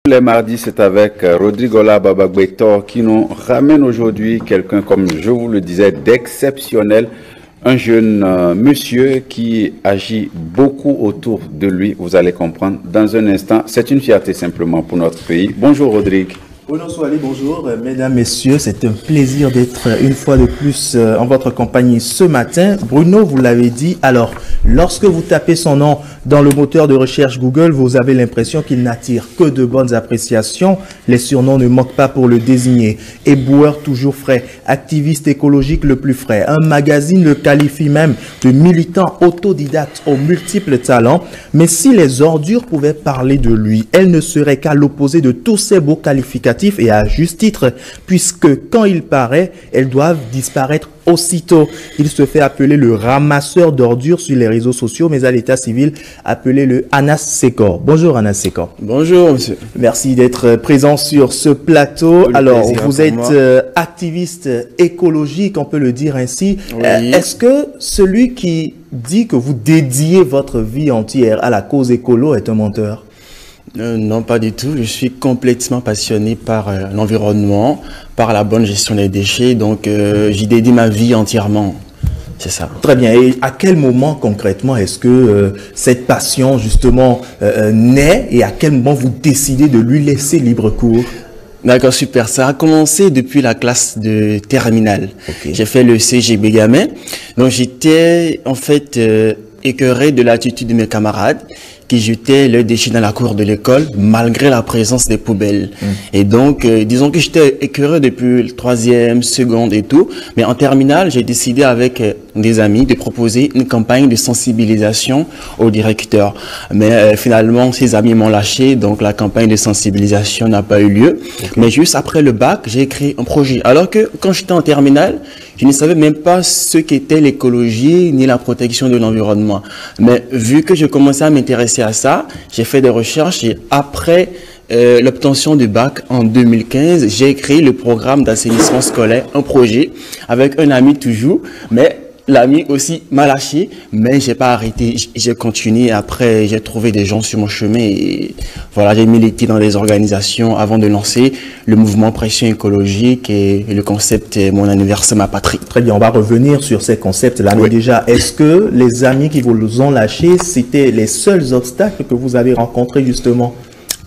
Les mardis, c'est avec Rodrigola Babagbetor qui nous ramène aujourd'hui quelqu'un, comme je vous le disais, d'exceptionnel. Un jeune monsieur qui agit beaucoup autour de lui, vous allez comprendre dans un instant. C'est une fierté simplement pour notre pays. Bonjour Rodrigue. Bonjour, bonjour mesdames, messieurs, c'est un plaisir d'être une fois de plus en votre compagnie ce matin. Bruno, vous l'avez dit, alors lorsque vous tapez son nom dans le moteur de recherche Google, vous avez l'impression qu'il n'attire que de bonnes appréciations. Les surnoms ne manquent pas pour le désigner. Éboueur toujours frais, activiste écologique le plus frais. Un magazine le qualifie même de militant autodidacte aux multiples talents. Mais si les ordures pouvaient parler de lui, elles ne seraient qu'à l'opposé de tous ces beaux qualificatifs et à juste titre, puisque quand il paraît, elles doivent disparaître aussitôt. Il se fait appeler le ramasseur d'ordures sur les réseaux sociaux, mais à l'état civil, appelé le Anas Sekor. Bonjour Anas Sekor. Bonjour monsieur. Merci d'être présent sur ce plateau. Alors, vous êtes activiste écologique, on peut le dire ainsi. Oui. Est-ce que celui qui dit que vous dédiez votre vie entière à la cause écolo est un menteur? Non, pas du tout. Je suis complètement passionné par l'environnement, par la bonne gestion des déchets. Donc, j'y dédie ma vie entièrement. C'est ça. Très bien. Et à quel moment concrètement est-ce que cette passion justement naît et à quel moment vous décidez de lui laisser libre cours? D'accord, super. Ça a commencé depuis la classe de terminale. Okay. J'ai fait le CGB gamin. Donc, j'étais en fait écœuré de l'attitude de mes camarades qui jetaient leurs déchets dans la cour de l'école malgré la présence des poubelles. Et donc, disons que j'étais écœuré depuis le 3e, seconde et tout. Mais en terminale, j'ai décidé avec des amis de proposer une campagne de sensibilisation au directeur. Mais finalement, ces amis m'ont lâché, donc la campagne de sensibilisation n'a pas eu lieu. Okay. Mais juste après le bac, j'ai créé un projet. Alors que quand j'étais en terminale, je ne savais même pas ce qu'était l'écologie ni la protection de l'environnement. Mais vu que je commençais à m'intéresser à ça, j'ai fait des recherches et après l'obtention du bac en 2015, j'ai créé le programme d'assainissement scolaire, un projet avec un ami toujours, mais l'ami aussi m'a lâché, mais j'ai pas arrêté, j'ai continué. Après, j'ai trouvé des gens sur mon chemin et voilà, j'ai milité dans des organisations avant de lancer le mouvement Pression écologique et le concept Mon anniversaire, ma patrie. Très bien, on va revenir sur ces concepts-là. Mais déjà, est-ce que les amis qui vous ont lâché, c'était les seuls obstacles que vous avez rencontrés justement?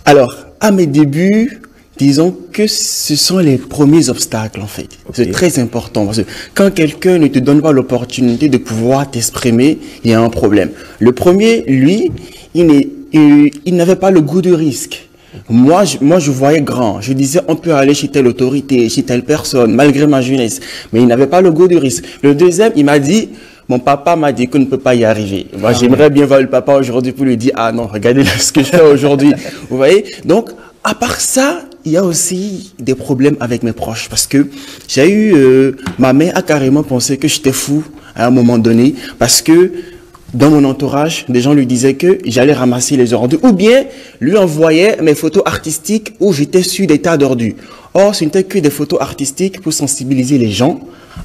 Alors, à mes débuts, disons que ce sont les premiers obstacles en fait. Okay. C'est très important parce que quand quelqu'un ne te donne pas l'opportunité de pouvoir t'exprimer, il y a un problème. Le premier, lui, il n'avait pas le goût du risque. Moi, je voyais grand. Je disais, on peut aller chez telle autorité, chez telle personne, malgré ma jeunesse. Mais il n'avait pas le goût du risque. Le deuxième, il m'a dit, mon papa m'a dit qu'on ne peut pas y arriver. Moi, j'aimerais bien voir le papa aujourd'hui pour lui dire, ah non, regardez ce que je fais aujourd'hui. Vous voyez? Donc, à part ça, il y a aussi des problèmes avec mes proches parce que j'ai eu, ma mère a carrément pensé que j'étais fou à un moment donné parce que dans mon entourage, des gens lui disaient que j'allais ramasser les ordures ou bien lui envoyaient mes photos artistiques où j'étais sur des tas d'ordures. Or, ce n'était que des photos artistiques pour sensibiliser les gens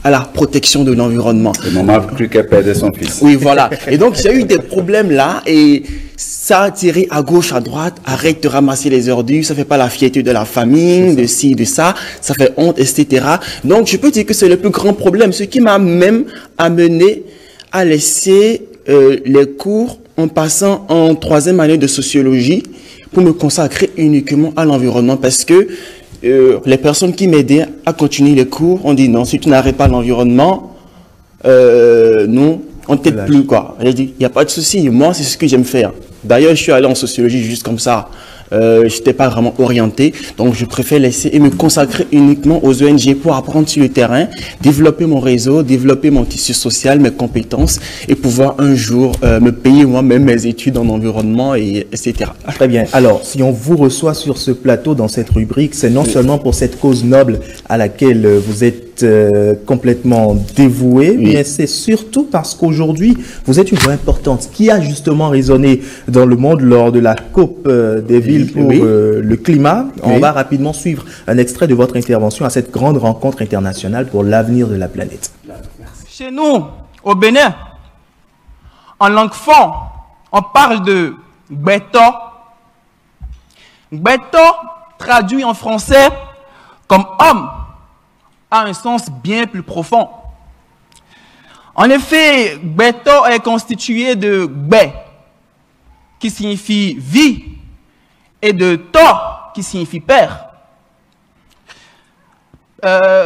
à la protection de l'environnement. Et maman a cru qu'elle perdait son fils. Oui, voilà. Et donc, j'ai eu des problèmes là et ça a tiré à gauche, à droite. Arrête de ramasser les ordures, ça fait pas la fierté de la famille, de ci, de ça. Ça fait honte, etc. Donc, je peux dire que c'est le plus grand problème. Ce qui m'a même amené à laisser les cours en passant en 3e année de sociologie pour me consacrer uniquement à l'environnement parce que les personnes qui m'aidaient à continuer les cours ont dit non, si tu n'arrêtes pas l'environnement, non, on ne t'aide plus, quoi. J'ai dit, il n'y a pas de souci, moi, c'est ce que j'aime faire. D'ailleurs, je suis allé en sociologie juste comme ça. Je n'étais pas vraiment orienté, donc je préfère laisser et me consacrer uniquement aux ONG pour apprendre sur le terrain, développer mon réseau, développer mon tissu social, mes compétences et pouvoir un jour me payer moi-même mes études en environnement, etc. Très bien. Alors, si on vous reçoit sur ce plateau dans cette rubrique, c'est non seulement pour cette cause noble à laquelle vous êtes complètement dévoué, mais c'est surtout parce qu'aujourd'hui, vous êtes une voix importante qui a justement résonné dans le monde lors de la COP des villes pour le climat. On va rapidement suivre un extrait de votre intervention à cette grande rencontre internationale pour l'avenir de la planète. Chez nous, au Bénin, en langue fon, on parle de béton. Gbeto, traduit en français comme homme, a un sens bien plus profond. En effet, Gbeto est constitué de Gbe, qui signifie vie, et de To, qui signifie père.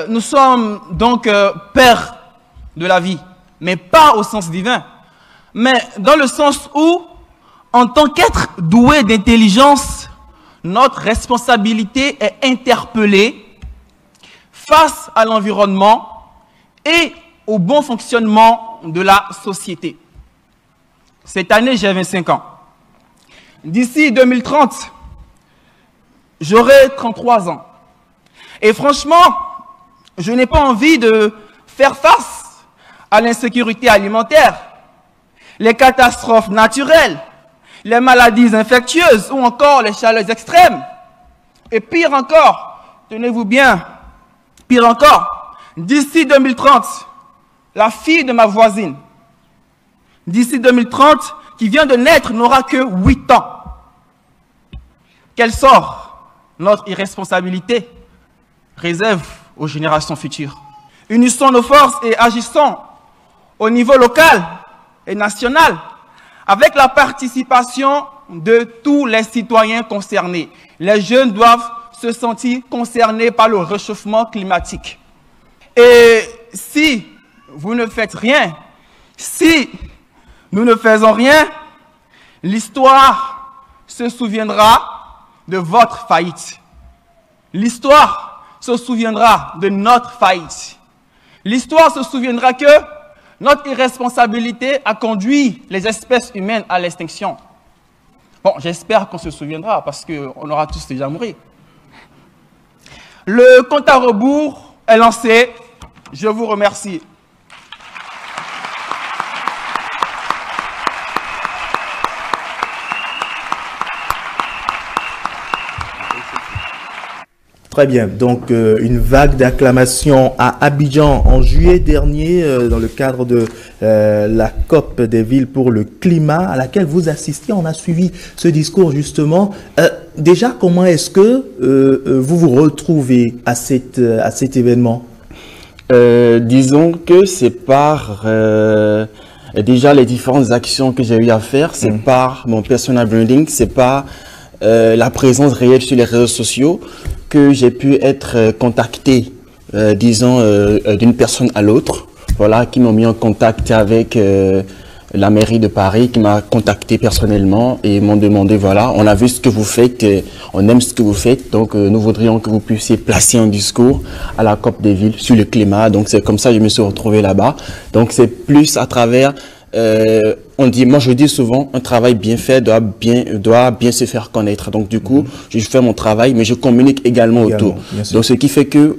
Nous sommes donc pères de la vie, mais pas au sens divin, mais dans le sens où, en tant qu'être doué d'intelligence, notre responsabilité est interpellée face à l'environnement et au bon fonctionnement de la société. Cette année, j'ai 25 ans. D'ici 2030, j'aurai 33 ans. Et franchement, je n'ai pas envie de faire face à l'insécurité alimentaire, les catastrophes naturelles, les maladies infectieuses ou encore les chaleurs extrêmes. Et pire encore, tenez-vous bien, pire encore, d'ici 2030, la fille de ma voisine, d'ici 2030, qui vient de naître, n'aura que 8 ans. Quel sort notre irresponsabilité réserve aux générations futures. Unissons nos forces et agissons au niveau local et national avec la participation de tous les citoyens concernés. Les jeunes doivent se sentir concernés par le réchauffement climatique. Et si vous ne faites rien, si nous ne faisons rien, l'histoire se souviendra de votre faillite. L'histoire se souviendra de notre faillite. L'histoire se souviendra que notre irresponsabilité a conduit les espèces humaines à l'extinction. Bon, j'espère qu'on se souviendra parce qu'on aura tous déjà mouru. Le compte à rebours est lancé. Je vous remercie. Très bien, donc une vague d'acclamation à Abidjan en juillet dernier dans le cadre de la COP des villes pour le climat à laquelle vous assistiez. On a suivi ce discours justement. Déjà, comment est-ce que vous vous retrouvez à cet événement? Disons que c'est par déjà les différentes actions que j'ai eu à faire, c'est par mon personal branding, c'est par la présence réelle sur les réseaux sociaux que j'ai pu être contacté, disons, d'une personne à l'autre, voilà, qui m'ont mis en contact avec la mairie de Paris, qui m'a contacté personnellement et m'ont demandé, voilà, on a vu ce que vous faites, on aime ce que vous faites, donc nous voudrions que vous puissiez placer un discours à la COP des villes sur le climat. Donc c'est comme ça que je me suis retrouvé là-bas. Donc c'est plus à travers... moi je dis souvent, un travail bien fait doit bien se faire connaître. Donc du coup, je fais mon travail, mais je communique également autour. Donc ce qui fait que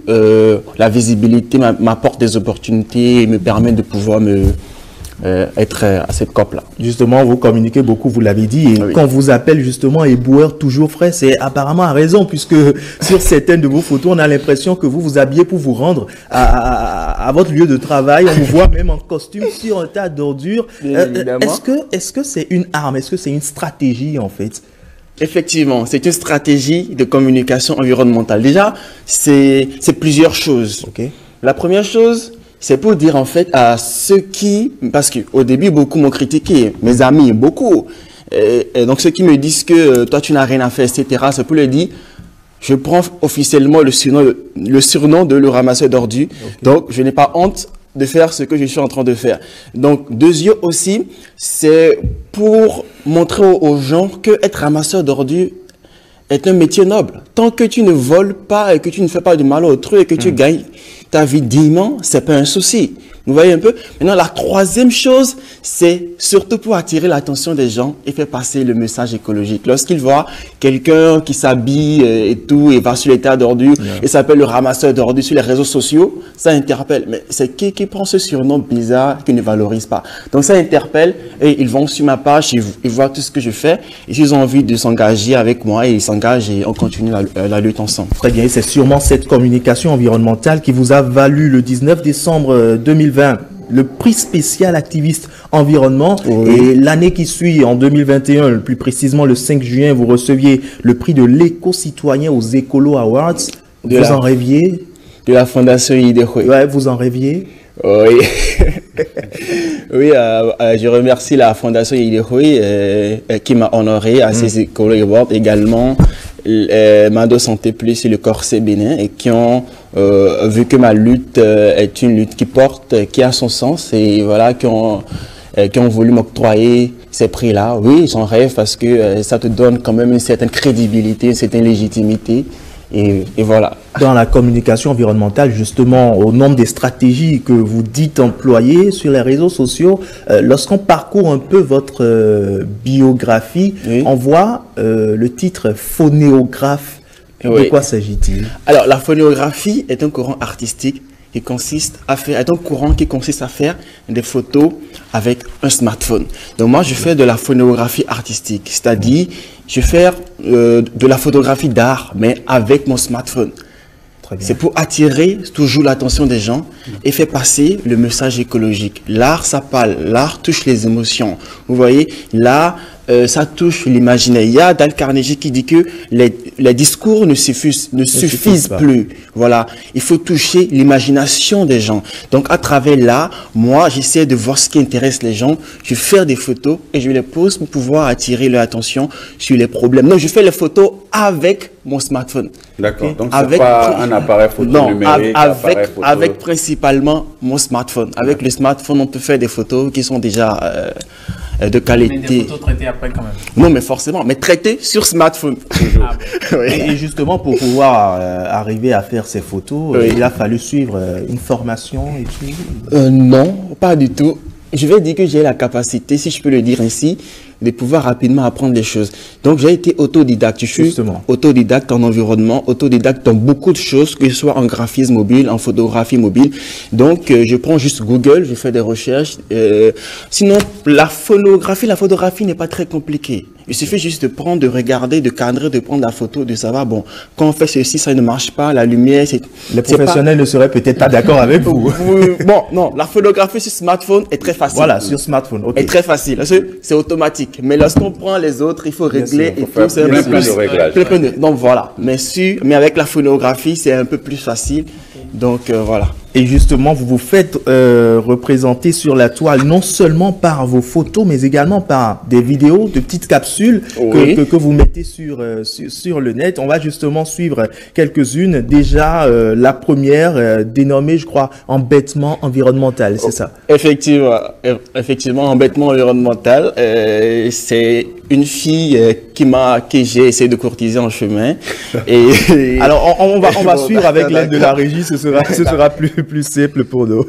la visibilité m'apporte des opportunités et me permet de pouvoir être à cette COP-là. Justement, vous communiquez beaucoup, vous l'avez dit, et oui. Quand vous appelle justement éboueur toujours frais, c'est apparemment à raison, puisque sur certaines de vos photos, on a l'impression que vous vous habillez pour vous rendre à votre lieu de travail. On vous voit même en costume sur un tas d'ordures. Est-ce que c'est une arme? Est-ce que c'est une stratégie en fait? Effectivement, c'est une stratégie de communication environnementale. Déjà, c'est plusieurs choses. Okay. La première chose, c'est pour dire en fait à ceux qui, parce qu'au début beaucoup m'ont critiqué, mes amis beaucoup, et donc ceux qui me disent que toi tu n'as rien à faire, etc. C'est pour leur dire, je prends officiellement le surnom de le ramasseur d'ordures, okay. Donc je n'ai pas honte de faire ce que je suis en train de faire. Donc deuxième aussi, c'est pour montrer aux gens que être ramasseur d'ordures est un métier noble. Tant que tu ne voles pas et que tu ne fais pas du mal à autrui et que tu gagnes ta vie dignement, c'est pas un souci. Vous voyez un peu? Maintenant, la troisième chose, c'est surtout pour attirer l'attention des gens et faire passer le message écologique. Lorsqu'ils voient quelqu'un qui s'habille et tout et va sur les tas d'ordures et s'appelle le ramasseur d'ordures sur les réseaux sociaux, ça interpelle. Mais c'est qui prend ce surnom bizarre qui ne valorise pas? Donc ça interpelle et ils vont sur ma page, ils voient tout ce que je fais et s'ils ont envie de s'engager avec moi, ils s'engagent et on continue la lutte ensemble. Très bien, c'est sûrement cette communication environnementale qui vous a valu le 19 décembre 2020 le prix spécial activiste environnement. Oui. Et l'année qui suit, en 2021, plus précisément le 5 juin, vous receviez le prix de l'éco-citoyen aux Écolo Awards. Vous en rêviez? De la Fondation Idehoy. Ouais, vous en rêviez? Oui. Oui, je remercie la Fondation Idehoy qui m'a honoré à ces Écolo Awards, également Mado Santé Plus et le Corset Bénin, et qui ont vu que ma lutte est une lutte qui porte, qui a son sens, et voilà, qui ont voulu m'octroyer ces prix-là. Oui, j'en rêve parce que ça te donne quand même une certaine crédibilité, une certaine légitimité. Et voilà. Dans la communication environnementale, justement, au nombre des stratégies que vous dites employer sur les réseaux sociaux, lorsqu'on parcourt un peu votre biographie, oui, on voit le titre phonéographe. Oui. De quoi s'agit-il? Alors, la phonéographie est un courant artistique qui consiste à faire des photos avec un smartphone. Donc moi, je fais de la phonéographie artistique, c'est-à-dire je fais de la photographie d'art, mais avec mon smartphone. C'est pour attirer toujours l'attention des gens et faire passer le message écologique. L'art, ça parle, l'art touche les émotions. Vous voyez, là, ça touche l'imaginaire. Il y a Dale Carnegie qui dit que les discours ne suffisent plus. Voilà, il faut toucher l'imagination des gens. Donc, à travers là, moi, j'essaie de voir ce qui intéresse les gens. Je fais des photos et je les pose pour pouvoir attirer leur attention sur les problèmes. Donc, je fais les photos avec mon smartphone. D'accord. Okay? Donc, c'est pas un appareil photo numérique. Avec principalement mon smartphone. Avec le smartphone, on peut faire des photos qui sont déjà de qualité. Mais des photos traitées après quand même. Non, mais forcément, mais traitées sur smartphone. Ah, bon. Oui. Et justement, pour pouvoir arriver à faire ces photos, oui, il a fallu suivre une formation et tout? Non, pas du tout. Je vais dire que j'ai la capacité, si je peux le dire ainsi, de pouvoir rapidement apprendre les choses. Donc, j'ai été autodidacte. Je suis autodidacte en environnement, autodidacte dans beaucoup de choses, que ce soit en graphisme mobile, en photographie mobile. Donc, je prends juste Google, je fais des recherches. Sinon, la photographie n'est pas très compliquée. Il suffit juste de prendre, de regarder, de cadrer, de prendre la photo, de savoir, bon, quand on fait ceci, ça ne marche pas, la lumière, c'est... Les professionnels ne seraient peut-être pas d'accord avec vous. Bon, non, la photographie sur smartphone est très facile. Voilà, sur smartphone, ok. Est très facile, parce que c'est automatique. Mais lorsqu'on prend les autres, il faut régler et tout. C'est plein de réglages. Donc voilà, mais avec la phonographie, c'est un peu plus facile. Donc voilà. Et justement, vous vous faites représenter sur la toile non seulement par vos photos, mais également par des vidéos, de petites capsules que vous mettez sur le net. On va justement suivre quelques-unes. Déjà, la première, dénommée, je crois, embêtement environnemental, c'est ça? Effectivement, embêtement environnemental. C'est une fille que j'ai essayé de courtiser en chemin. Et alors, on va suivre avec l'aide de la régie, ce sera plus simple pour nous.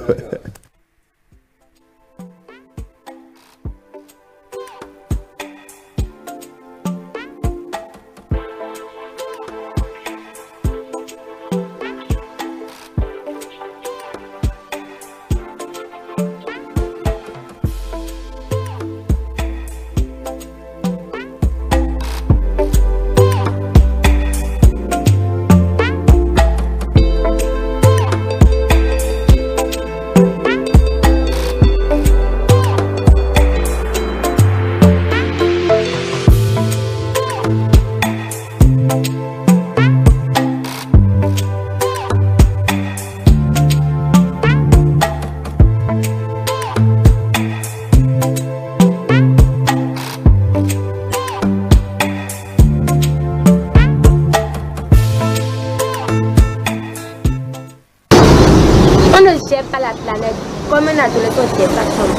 Pas la planète comme un adolescent gère sa chambre.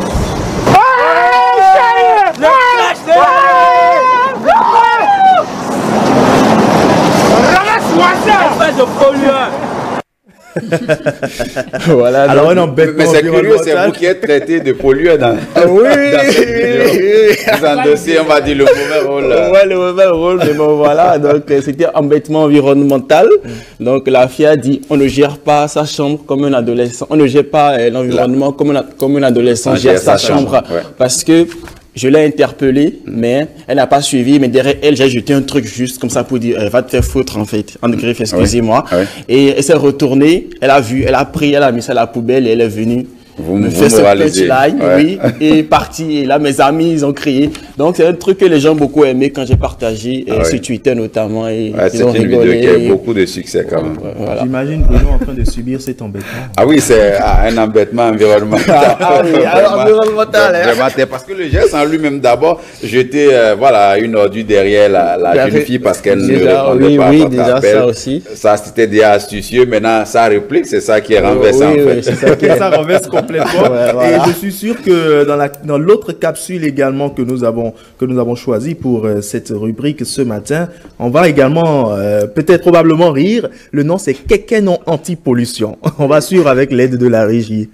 Ramasse-moi ça! Espèce de pollueur! Voilà, alors un embêtement. Mais c'est curieux, c'est vous qui êtes traité de pollueur dans cette vidéo. Vous endossez, on va dire, le mauvais rôle. Ouais, le mauvais rôle, mais bon, voilà. Donc, c'était embêtement environnemental. Donc, la fille a dit, on ne gère pas sa chambre comme un adolescent. On ne gère pas l'environnement comme un adolescent gère sa chambre. Ouais. Parce que je l'ai interpellée, mais elle n'a pas suivi. Mais derrière elle, j'ai jeté un truc juste comme ça pour dire, va te faire foutre en fait. En griffe, excusez-moi. Ah oui. Et elle s'est retournée, elle a vu, elle a pris, elle a mis ça à la poubelle et elle est venue me fait ce punchline, oui, et parti. Et là, mes amis, ils ont crié. Donc, c'est un truc que les gens ont beaucoup aimé quand j'ai partagé sur Twitter notamment. Et c'est une vidéo qui a eu beaucoup de succès quand même. Voilà. J'imagine Bruno en train de subir cet embêtement. Ah oui, c'est un embêtement environnemental. Environnemental. Parce que le geste en lui-même, d'abord, jeter voilà, une ordure derrière la jeune fille parce qu'elle ne répondait pas à votre appel. Ça aussi. Ça, c'était déjà astucieux. Maintenant, ça réplique, c'est ça qui est renversant en fait. Ça renverse complètement. Et je suis sûr que dans l'autre capsule également que nous avons choisi pour cette rubrique ce matin, on va également peut-être probablement rire. Le nom c'est Kekenon Anti-Pollution. On va suivre avec l'aide de la régie.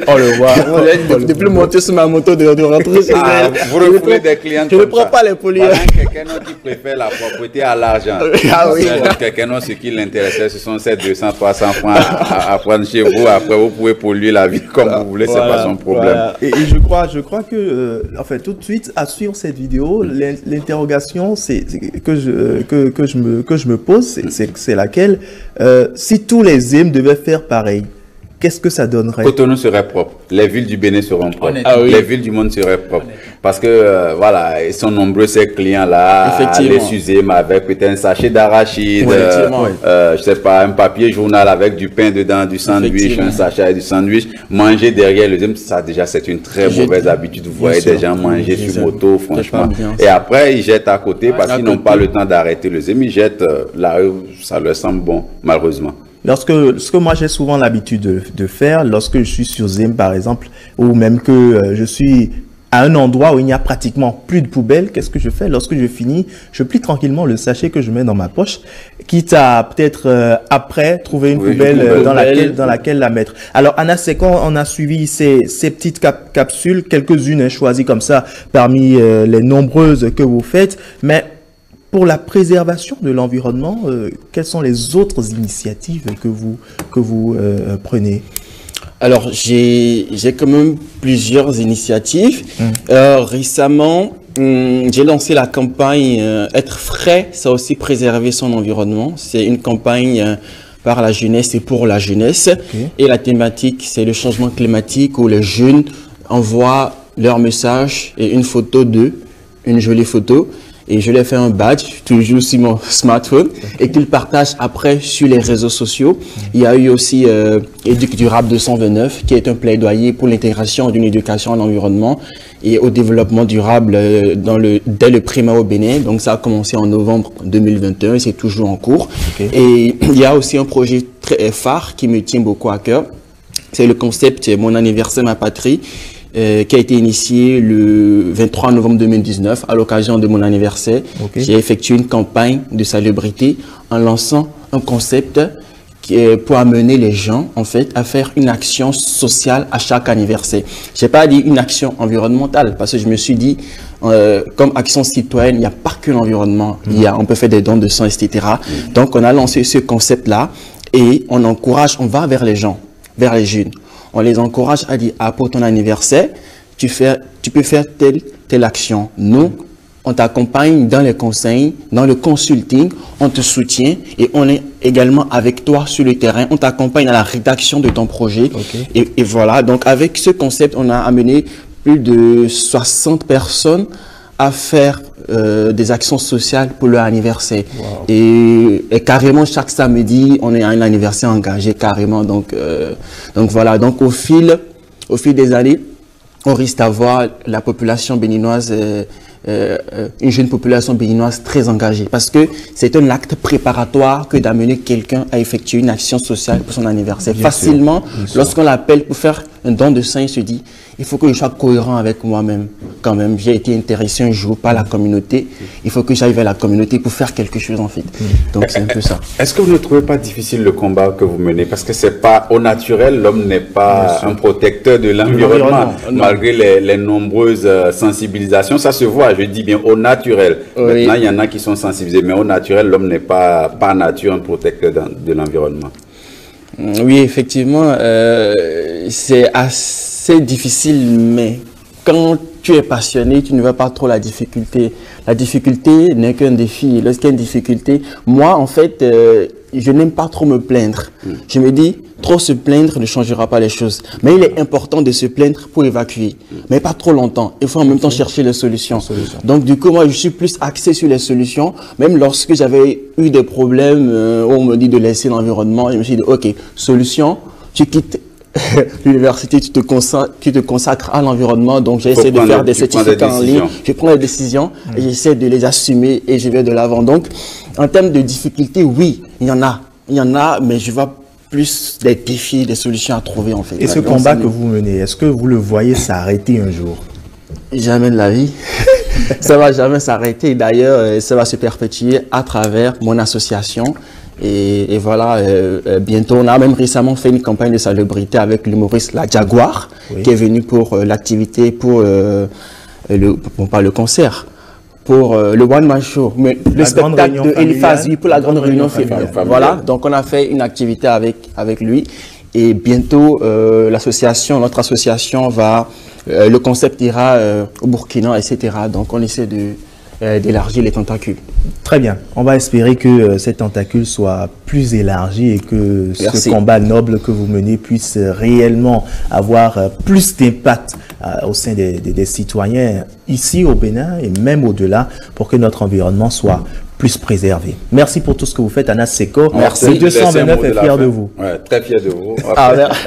Oh le voit. Depuis monter sur ma moto de rentrer chez elle. Vous refoulez des clients. Je ne prends pas les pollueurs. Quelqu'un qui préfère la propreté à l'argent. Ah oui. Quelqu'un ce qui l'intéressait, ce sont ces 200, 300 francs à prendre chez vous. Après, vous pouvez polluer la ville comme vous voulez, c'est pas son problème. Voilà. Et je crois que, en fait, tout de suite, à suivre cette vidéo, l'interrogation que je me pose, c'est laquelle, si tous les ZIM devaient faire pareil, qu'est-ce que ça donnerait? Cotonou serait propre. Les villes du Bénin seront propres. Les villes du monde seraient propres. Parce que, voilà, ils sont nombreux ces clients-là à les user avec peut-être un sachet d'arachide, je sais pas, un papier journal avec du pain dedans, du sandwich, un sachet avec du sandwich. Manger derrière le deuxième, ça déjà c'est une très mauvaise habitude. Vous voyez des gens manger sur moto, franchement. Et après, ils jettent à côté parce qu'ils n'ont pas le temps d'arrêter le deuxième. Ils jettent là où ça leur semble bon, malheureusement. Ce que moi j'ai souvent l'habitude de faire lorsque je suis sur Zim par exemple, ou même que je suis à un endroit où il n'y a pratiquement plus de poubelle, qu'est-ce que je fais? Lorsque je finis, je plie tranquillement le sachet que je mets dans ma poche, quitte à peut-être après trouver une poubelle dans laquelle la mettre. Alors Anna, c'est quand on a suivi ces petites capsules, quelques-unes choisies comme ça parmi les nombreuses que vous faites, mais pour la préservation de l'environnement, quelles sont les autres initiatives que vous prenez? Alors, j'ai quand même plusieurs initiatives. Récemment, j'ai lancé la campagne Être frais, ça aussi préserver son environnement. C'est une campagne par la jeunesse et pour la jeunesse. Et la thématique, c'est le changement climatique où les jeunes envoient leur message et une photo d'eux, une jolie photo. Et je leur fais un badge, toujours sur mon smartphone, et qu'ils partagent après sur les réseaux sociaux. Il y a eu aussi Éduc Durable 229, qui est un plaidoyer pour l'intégration d'une éducation à l'environnement et au développement durable dès le primaire au Bénin. Donc ça a commencé en novembre 2021 et c'est toujours en cours. Et il y a aussi un projet très phare qui me tient beaucoup à cœur. C'est le concept Mon anniversaire, ma patrie, qui a été initié le 23 novembre 2019 à l'occasion de mon anniversaire. J'ai effectué une campagne de salubrité en lançant un concept pour amener les gens en fait à faire une action sociale à chaque anniversaire. J'ai pas dit une action environnementale parce que je me suis dit comme action citoyenne, il n'y a pas que l'environnement, on peut faire des dons de sang, etc. Donc on a lancé ce concept là et on va vers les gens, vers les jeunes. On les encourage à dire, pour ton anniversaire, tu peux faire telle action. Nous, on t'accompagne dans les conseils, dans le consulting, on te soutient et on est également avec toi sur le terrain. On t'accompagne à la rédaction de ton projet. Et voilà, donc avec ce concept, on a amené plus de 60 personnes à faire des actions sociales pour leur anniversaire. Et carrément, chaque samedi, on est à un anniversaire engagé carrément. Donc voilà, donc au fil des années, on risque d'avoir la population béninoise une jeune population béninoise très engagée. Parce que c'est un acte préparatoire que d'amener quelqu'un à effectuer une action sociale pour son anniversaire. Facilement, lorsqu'on l'appelle pour faire un don de sang, il se dit, il faut que je sois cohérent avec moi-même. Quand même, j'ai été intéressé un jour par la communauté. Il faut que j'aille vers la communauté pour faire quelque chose, en fait. Donc, c'est un peu ça. Est-ce que vous ne trouvez pas difficile le combat que vous menez? Parce que c'est pas au naturel, l'homme n'est pas un protecteur de l'environnement. Malgré les nombreuses sensibilisations, ça se voit, je dis bien au naturel. Oui. Maintenant, il y en a qui sont sensibilisés, mais au naturel, l'homme n'est pas par nature un protecteur de l'environnement. Oui, effectivement, c'est assez difficile, mais quand tu es passionné, tu ne vois pas trop la difficulté. La difficulté n'est qu'un défi. Lorsqu'il y a une difficulté, moi, en fait, je n'aime pas trop me plaindre. Je me dis, trop se plaindre ne changera pas les choses. Mais il est important de se plaindre pour évacuer. Mais pas trop longtemps. Il faut en même temps chercher les solutions. Donc, du coup, moi, je suis plus axé sur les solutions. Même lorsque j'avais eu des problèmes où on me dit de laisser l'environnement, je me suis dit, OK, solution, tu quittes l'université, tu te consacres à l'environnement. Donc, j'essaie de faire des certificats en ligne. Je prends les décisions et j'essaie de les assumer et je vais de l'avant. Donc, en termes de difficultés, oui, il y en a. Il y en a, mais je vois plus des défis, des solutions à trouver, en fait. Et ce combat que vous menez, est-ce que vous le voyez s'arrêter un jour? Jamais de la vie. Ça va jamais s'arrêter. D'ailleurs, ça va se perpétuer à travers mon association. Et voilà, bientôt, on a même récemment fait une campagne de salubrité avec l'humoriste La Jaguar, qui est venu pour l'activité, pour le concert, pour le One Man Show, mais le spectacle de Eliphaz, pour la grande réunion familiale. Voilà, donc on a fait une activité avec lui. Et bientôt, notre association va, le concept ira au Burkina, etc. Donc on essaie d'élargir les tentacules. Très bien. On va espérer que ces tentacules soient plus élargis et que ce combat noble que vous menez puisse réellement avoir plus d'impact au sein des citoyens ici au Bénin et même au-delà pour que notre environnement soit plus préservé. Merci pour tout ce que vous faites, Anas Seko. Merci. Le 229 est fier de vous. Ouais, très fier de vous.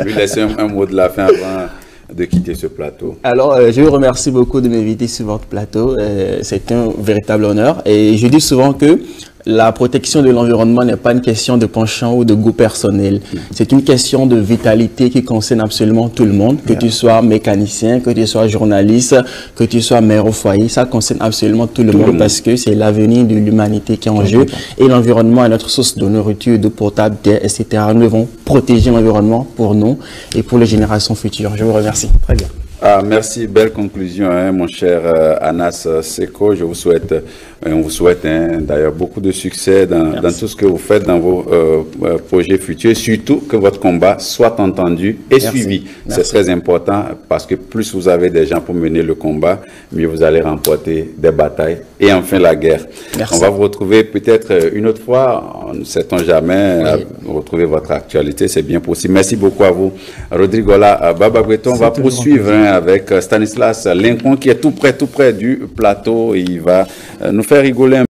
Lui laisser un mot de la fin avant de quitter ce plateau. Alors, je vous remercie beaucoup de m'inviter sur votre plateau. C'est un véritable honneur. Et je dis souvent que la protection de l'environnement n'est pas une question de penchant ou de goût personnel. C'est une question de vitalité qui concerne absolument tout le monde. Que tu sois mécanicien, que tu sois journaliste, que tu sois mère au foyer, ça concerne absolument tout le monde parce que c'est l'avenir de l'humanité qui est en jeu. Et l'environnement est notre source de nourriture, de potable, d'air, etc. Nous devons protéger l'environnement pour nous et pour les générations futures. Je vous remercie. Très bien. Merci, belle conclusion, mon cher Anas Seko. Je vous souhaite, on vous souhaite d'ailleurs beaucoup de succès dans tout ce que vous faites dans vos projets futurs, surtout que votre combat soit entendu et suivi. C'est très important parce que plus vous avez des gens pour mener le combat, mieux vous allez remporter des batailles et enfin la guerre. On va vous retrouver peut-être une autre fois, on ne sait-on jamais, retrouver votre actualité, c'est bien possible. Merci beaucoup à vous, Rodrigola Babagbeton. On va poursuivre avec Stanislas Lincoln qui est tout près du plateau. Il va nous faire rigoler un peu.